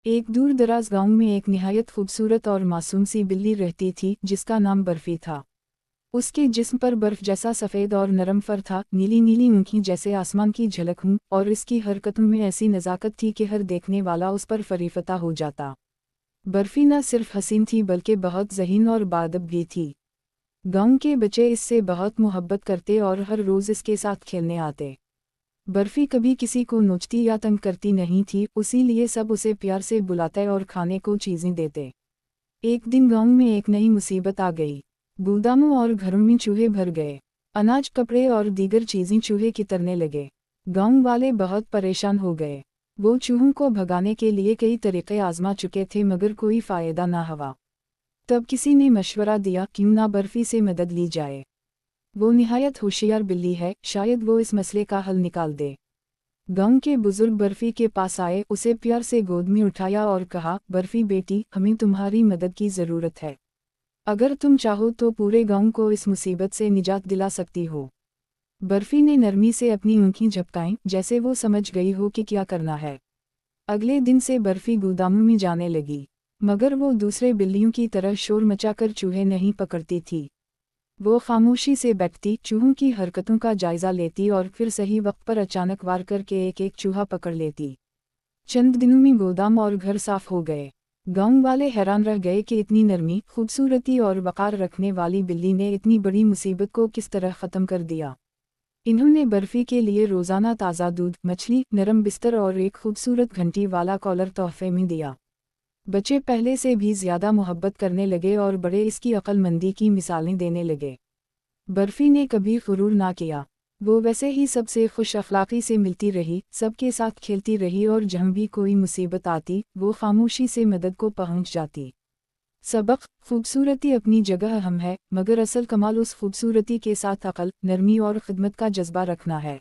एक दूर दराज गांव में एक निहायत खूबसूरत और मासूम सी बिल्ली रहती थी जिसका नाम बर्फी था। उसके जिस्म पर बर्फ जैसा सफ़ेद और नरम फर था, नीली नीली आँखें जैसे आसमान की झलक हूँ, और इसकी हरकतों में ऐसी नज़ाकत थी कि हर देखने वाला उस पर फरीफता हो जाता। बर्फी न सिर्फ हसीन थी बल्कि बहुत ज़हीन और बाअदब भी थी। गाँव के बच्चे इससे बहुत मोहब्बत करते और हर रोज़ इसके साथ खेलने आते। बर्फी कभी किसी को नोचती या तंग करती नहीं थी, इसीलिए सब उसे प्यार से बुलाते और खाने को चीज़ें देते। एक दिन गांव में एक नई मुसीबत आ गई। गोदामों और घरों में चूहे भर गए। अनाज, कपड़े और दीगर चीज़ें चूहे कितरने लगे। गांव वाले बहुत परेशान हो गए। वो चूहों को भगाने के लिए कई तरीके आजमा चुके थे मगर कोई फ़ायदा ना हुआ। तब किसी ने मशवरा दिया, क्यों ना बर्फी से मदद ली जाए। वो निहायत होशियार बिल्ली है, शायद वो इस मसले का हल निकाल दे। गांव के बुजुर्ग बर्फी के पास आए, उसे प्यार से गोद में उठाया और कहा, बर्फी बेटी, हमें तुम्हारी मदद की ज़रूरत है। अगर तुम चाहो तो पूरे गांव को इस मुसीबत से निजात दिला सकती हो। बर्फी ने नरमी से अपनी आँखें झपकाईं, जैसे वो समझ गई हो कि क्या करना है। अगले दिन से बर्फी गोदामों में जाने लगी, मगर वो दूसरे बिल्लियों की तरह शोर मचाकर चूहे नहीं पकड़ती थी। वो खामोशी से बैठती, चूहों की हरकतों का जायज़ा लेती और फिर सही वक्त पर अचानक वार करके एक एक चूहा पकड़ लेती। चंद दिनों में गोदाम और घर साफ हो गए। गांव वाले हैरान रह गए कि इतनी नरमी, खूबसूरती और वक़ार रखने वाली बिल्ली ने इतनी बड़ी मुसीबत को किस तरह ख़त्म कर दिया। इन्होंने बर्फी के लिए रोज़ाना ताज़ा दूध, मछली, नरम बिस्तर और एक खूबसूरत घंटी वाला कॉलर तोहफे में दिया। बच्चे पहले से भी ज़्यादा मोहब्बत करने लगे और बड़े इसकी अक्लमंदी की मिसालें देने लगे। बर्फी ने कभी गुरूर ना किया। वो वैसे ही सबसे खुश अखलाक़ी से मिलती रही, सबके साथ खेलती रही और जहाँ भी कोई मुसीबत आती, वो खामोशी से मदद को पहुँच जाती। सबक: खूबसूरती अपनी जगह अहम है, मगर असल कमाल उस खूबसूरती के साथ अक्ल, नरमी और खिदमत का जज्बा रखना है।